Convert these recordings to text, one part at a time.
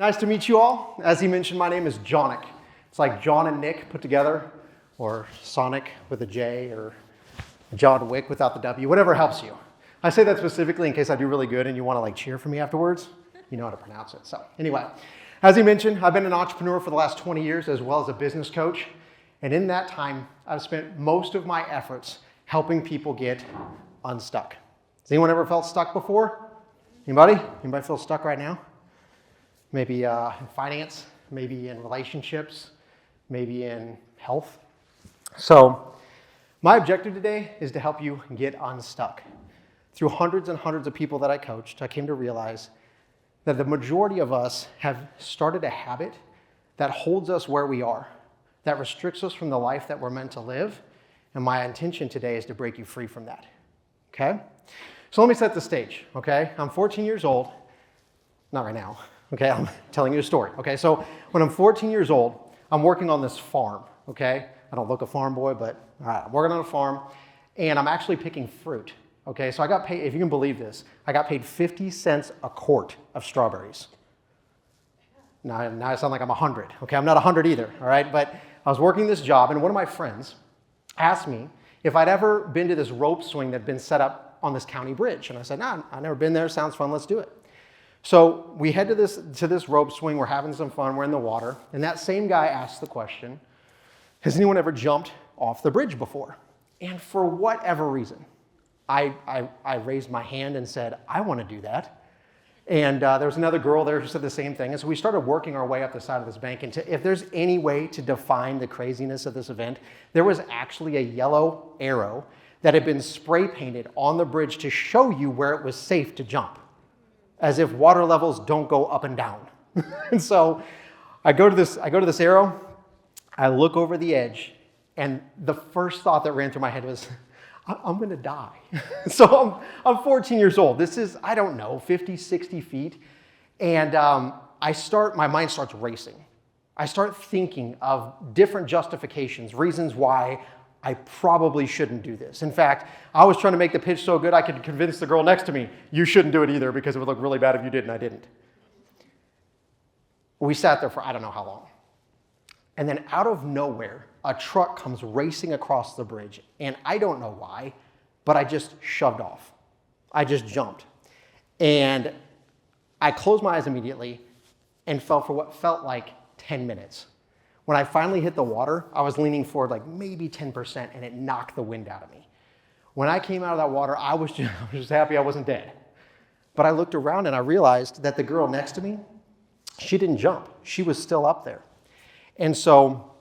Nice to meet you all. As he mentioned, my name is Janek. It's like John and Nick put together, or Sonic with a J, or John Wick without the W, whatever helps you. I say that specifically in case I do really good and you want to cheer for me afterwards. You know how to pronounce it. So anyway, as he mentioned, I've been an entrepreneur for the last 20 years as well as a business coach. And in that time, I've spent most of my efforts helping people get unstuck. Has anyone ever felt stuck before? Anybody? Anybody feel stuck right now? Maybe in finance, maybe in relationships, maybe in health. So my objective today is to help you get unstuck. Through hundreds and hundreds of people that I coached, I came to realize that the majority of us have started a habit that holds us where we are, that restricts us from the life that we're meant to live. And my intention today is to break you free from that, okay? So let me set the stage, okay? I'm 14 years old, not right now. Okay, I'm telling you a story. Okay, so when I'm 14 years old, I'm working on this farm. Okay, I don't look a farm boy, but all right, I'm working on a farm, and I'm actually picking fruit. Okay, so I got paid, if you can believe this, I got paid 50 cents a quart of strawberries. Now I sound like I'm 100. Okay, I'm not 100 either. All right, but I was working this job, and one of my friends asked me if I'd ever been to this rope swing that'd been set up on this county bridge, and I said, "Nah, I've never been there. Sounds fun. Let's do it." So we head to this rope swing, we're having some fun, we're in the water, and that same guy asked the question, has anyone ever jumped off the bridge before? And for whatever reason, I raised my hand and said, I want to do that. And there was another girl there who said the same thing, and so we started working our way up the side of this bank, and if there's any way to define the craziness of this event, there was actually a yellow arrow that had been spray painted on the bridge to show you where it was safe to jump, as if water levels don't go up and down. And so I go to this arrow, I look over the edge, and the first thought that ran through my head was, I'm gonna die. So I'm 14 years old. This is, I don't know, 50, 60 feet. And my mind starts racing. I start thinking of different justifications, reasons why I probably shouldn't do this. In fact, I was trying to make the pitch so good I could convince the girl next to me, you shouldn't do it either because it would look really bad if you did and I didn't. We sat there for I don't know how long. And then out of nowhere, a truck comes racing across the bridge. And I don't know why, but I just shoved off. I just jumped. And I closed my eyes immediately and fell for what felt like 10 minutes. When I finally hit the water, I was leaning forward like maybe 10%, and it knocked the wind out of me. When I came out of that water, I was just happy I wasn't dead. But I looked around and I realized that the girl next to me, she didn't jump. She was still up there. And so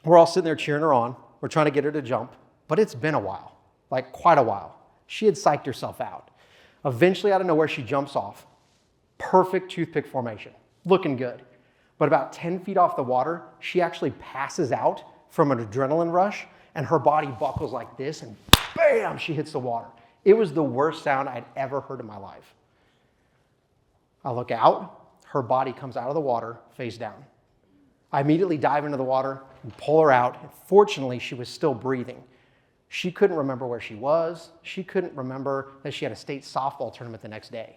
we're all sitting there cheering her on. We're trying to get her to jump, but it's been a while, like quite a while. She had psyched herself out. Eventually, out of nowhere, she jumps off. Perfect toothpick formation, looking good. But about 10 feet off the water, she actually passes out from an adrenaline rush, and her body buckles like this, and bam, she hits the water. It was the worst sound I'd ever heard in my life. I look out, her body comes out of the water, face down. I immediately dive into the water and pull her out, and fortunately, she was still breathing. She couldn't remember where she was. She couldn't remember that she had a state softball tournament the next day.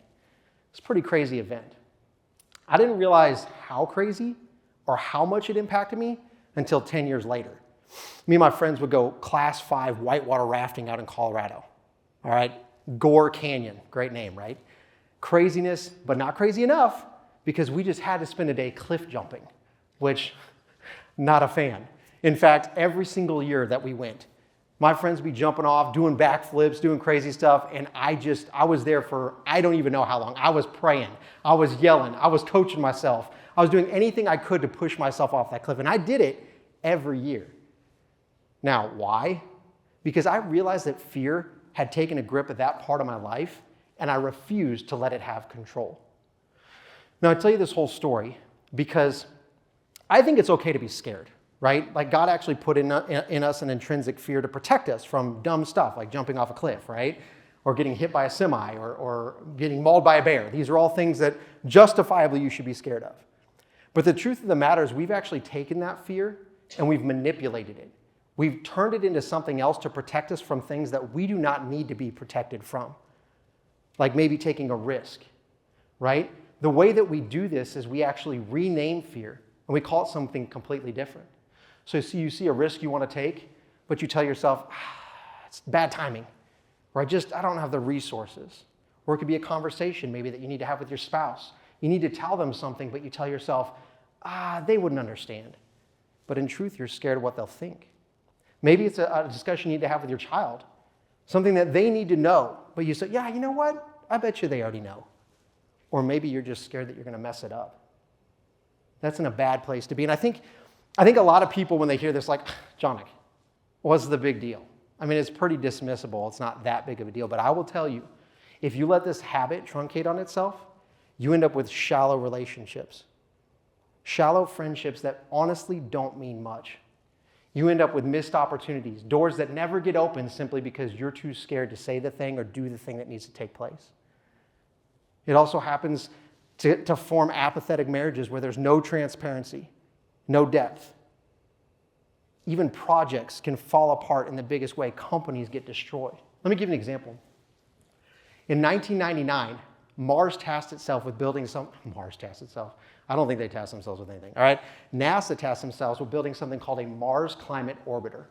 It's a pretty crazy event. I didn't realize how crazy or how much it impacted me until 10 years later. Me and my friends would go class 5 whitewater rafting out in Colorado. All right, Gore Canyon, great name, right? Craziness, but not crazy enough because we just had to spend a day cliff jumping, which, not a fan. In fact, every single year that we went, my friends would be jumping off, doing backflips, doing crazy stuff, and I was there for, I don't even know how long. I was praying, I was yelling, I was coaching myself. I was doing anything I could to push myself off that cliff, and I did it every year. Now, why? Because I realized that fear had taken a grip of that part of my life, and I refused to let it have control. Now, I tell you this whole story because I think it's okay to be scared. Right? Like God actually put in us an intrinsic fear to protect us from dumb stuff like jumping off a cliff, right? Or getting hit by a semi or getting mauled by a bear. These are all things that justifiably you should be scared of. But the truth of the matter is we've actually taken that fear and we've manipulated it. We've turned it into something else to protect us from things that we do not need to be protected from. Like maybe taking a risk, right? The way that we do this is we actually rename fear, and we call it something completely different. So you see a risk you want to take, but you tell yourself, it's bad timing, or I don't have the resources. Or it could be a conversation maybe that you need to have with your spouse. You need to tell them something, but you tell yourself, they wouldn't understand. But in truth, you're scared of what they'll think. Maybe it's a discussion you need to have with your child, something that they need to know, but you say, yeah, you know what? I bet you they already know. Or maybe you're just scared that you're going to mess it up. That's in a bad place to be. And I think a lot of people, when they hear this, like, Janek, what's the big deal? I mean, it's pretty dismissible. It's not that big of a deal. But I will tell you, if you let this habit truncate on itself, you end up with shallow relationships. Shallow friendships that honestly don't mean much. You end up with missed opportunities, doors that never get opened simply because you're too scared to say the thing or do the thing that needs to take place. It also happens to form apathetic marriages where there's no transparency, no depth. Even projects can fall apart in the biggest way. Companies get destroyed. Let me give you an example. In 1999, Mars tasked itself with building I don't think they tasked themselves with anything, all right? NASA tasked themselves with building something called a Mars Climate Orbiter.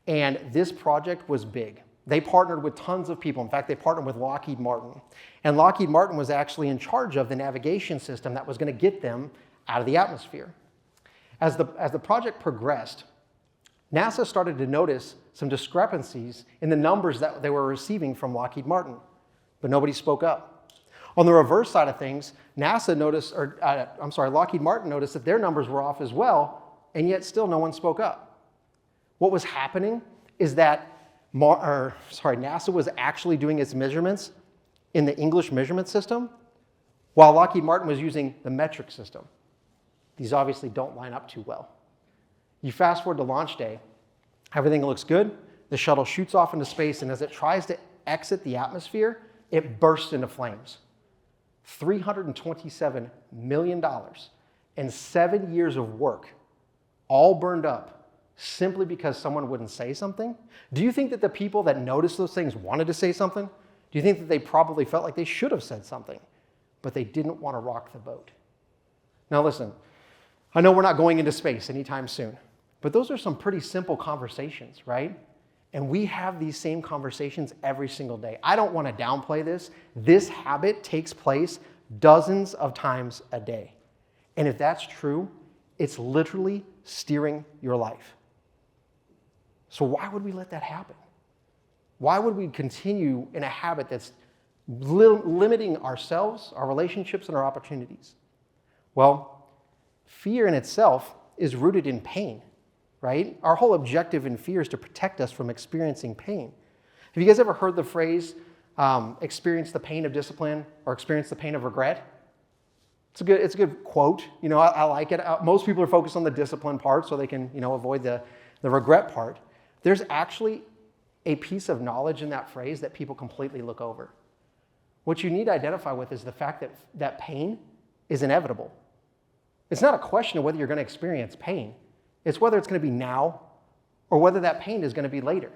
And this project was big. They partnered with tons of people. In fact, they partnered with Lockheed Martin. And Lockheed Martin was actually in charge of the navigation system that was going to get them out of the atmosphere. As the project progressed, NASA started to notice some discrepancies in the numbers that they were receiving from Lockheed Martin, but nobody spoke up. On the reverse side of things, Lockheed Martin noticed that their numbers were off as well, and yet still no one spoke up. What was happening is that NASA was actually doing its measurements in the English measurement system, while Lockheed Martin was using the metric system. These obviously don't line up too well. You fast forward to launch day, everything looks good, the shuttle shoots off into space, and as it tries to exit the atmosphere, it bursts into flames. $327 million and 7 years of work all burned up simply because someone wouldn't say something? Do you think that the people that noticed those things wanted to say something? Do you think that they probably felt like they should have said something, but they didn't want to rock the boat? Now listen, I know we're not going into space anytime soon, but those are some pretty simple conversations, right? And we have these same conversations every single day. I don't want to downplay this. This habit takes place dozens of times a day. And if that's true, it's literally steering your life. So why would we let that happen? Why would we continue in a habit that's limiting ourselves, our relationships, and our opportunities? Well, fear in itself is rooted in pain. Right? Our whole objective in fear is to protect us from experiencing pain. Have you guys ever heard the phrase, experience the pain of discipline or experience the pain of regret? It's a good quote. You know, I like it. Most people are focused on the discipline part so they can, avoid the regret part. There's actually a piece of knowledge in that phrase that people completely look over. What you need to identify with is the fact that pain is inevitable. It's not a question of whether you're going to experience pain. It's whether it's going to be now or whether that pain is going to be later.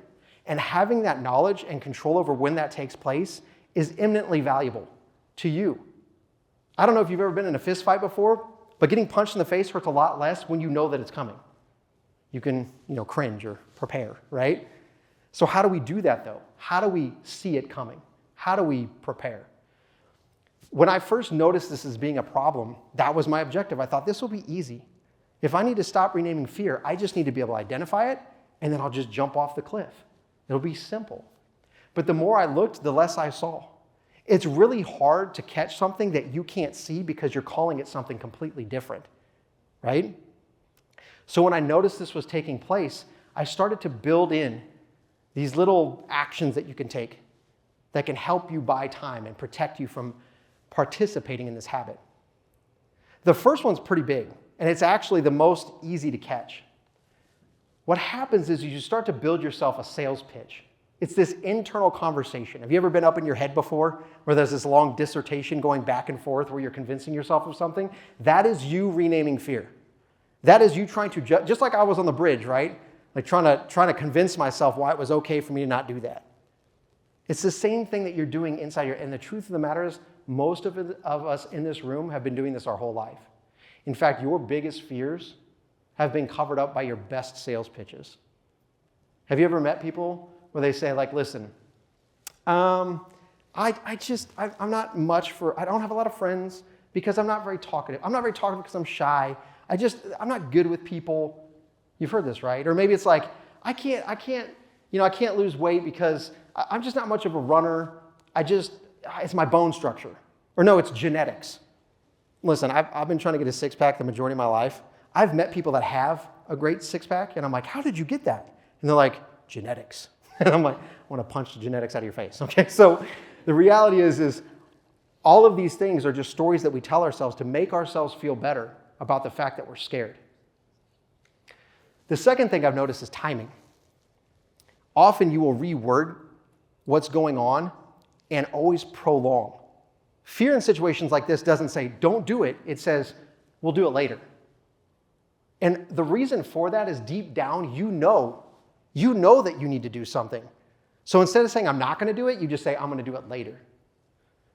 And having that knowledge and control over when that takes place is eminently valuable to you. I don't know if you've ever been in a fist fight before, but getting punched in the face hurts a lot less when you know that it's coming. You can, cringe or prepare, right? So how do we do that, though? How do we see it coming? How do we prepare? When I first noticed this as being a problem, that was my objective. I thought this will be easy. If I need to stop renaming fear, I just need to be able to identify it, and then I'll just jump off the cliff. It'll be simple. But the more I looked, the less I saw. It's really hard to catch something that you can't see because you're calling it something completely different, right? So when I noticed this was taking place, I started to build in these little actions that you can take that can help you buy time and protect you from participating in this habit. The first one's pretty big. And it's actually the most easy to catch. What happens is you start to build yourself a sales pitch. It's this internal conversation. Have you ever been up in your head before where there's this long dissertation going back and forth where you're convincing yourself of something? That is you renaming fear. That is you trying to, just like I was on the bridge, right? Like trying to convince myself why it was okay for me to not do that. It's the same thing that you're doing inside and the truth of the matter is most of us in this room have been doing this our whole life. In fact, your biggest fears have been covered up by your best sales pitches. Have you ever met people where they say, like, listen, I'm not much for, I don't have a lot of friends because I'm not very talkative. I'm not very talkative because I'm shy. I'm not good with people. You've heard this, right? Or maybe it's like, I can't lose weight because I'm just not much of a runner. It's my bone structure. Or no, it's genetics. Listen, I've been trying to get a six-pack the majority of my life. I've met people that have a great six-pack, and I'm like, how did you get that? And they're like, genetics. And I'm like, I want to punch the genetics out of your face, okay? So the reality is all of these things are just stories that we tell ourselves to make ourselves feel better about the fact that we're scared. The second thing I've noticed is timing. Often you will reword what's going on and always prolong. Fear in situations like this doesn't say, don't do it. It says, we'll do it later. And the reason for that is deep down, you know that you need to do something. So instead of saying, I'm not going to do it, you just say, I'm going to do it later.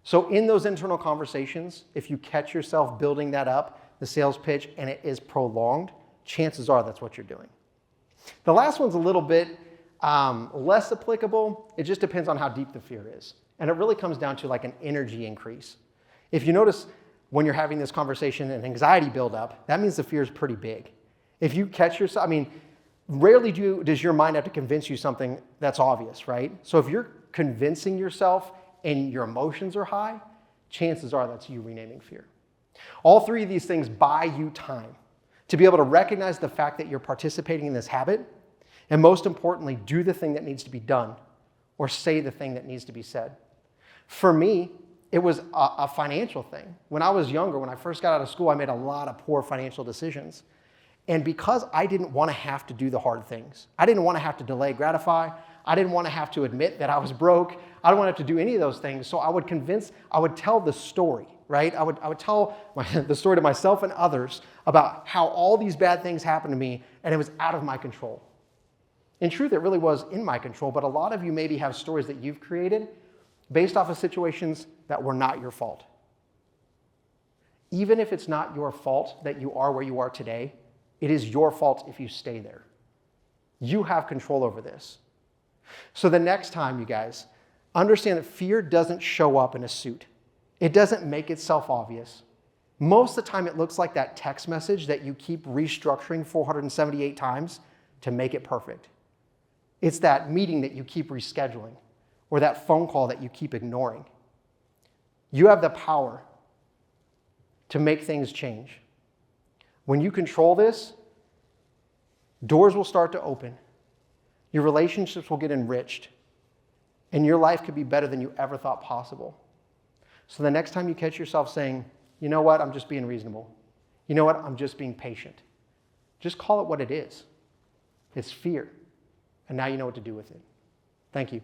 So in those internal conversations, if you catch yourself building that up, the sales pitch, and it is prolonged, chances are that's what you're doing. The last one's a little bit less applicable. It just depends on how deep the fear is. And it really comes down to like an energy increase. If you notice when you're having this conversation and anxiety build up, that means the fear is pretty big. If you catch yourself, rarely does your mind have to convince you something that's obvious, right? So if you're convincing yourself and your emotions are high, chances are that's you renaming fear. All three of these things buy you time to be able to recognize the fact that you're participating in this habit, and most importantly, do the thing that needs to be done or say the thing that needs to be said. For me, it was a financial thing. When I was younger, when I first got out of school, I made a lot of poor financial decisions. And because I didn't want to have to do the hard things, I didn't want to have to delay gratify, I didn't want to have to admit that I was broke, I didn't want to have to do any of those things, so I would tell the story, right? I would tell the story to myself and others about how all these bad things happened to me and it was out of my control. In truth, it really was in my control, but a lot of you maybe have stories that you've created based off of situations that were not your fault. Even if it's not your fault that you are where you are today, it is your fault if you stay there. You have control over this. So the next time, you guys, understand that fear doesn't show up in a suit. It doesn't make itself obvious. Most of the time, it looks like that text message that you keep restructuring 478 times to make it perfect. It's that meeting that you keep rescheduling or that phone call that you keep ignoring. You have the power to make things change. When you control this, doors will start to open. Your relationships will get enriched. And your life could be better than you ever thought possible. So the next time you catch yourself saying, you know what, I'm just being reasonable. You know what, I'm just being patient. Just call it what it is. It's fear. And now you know what to do with it. Thank you.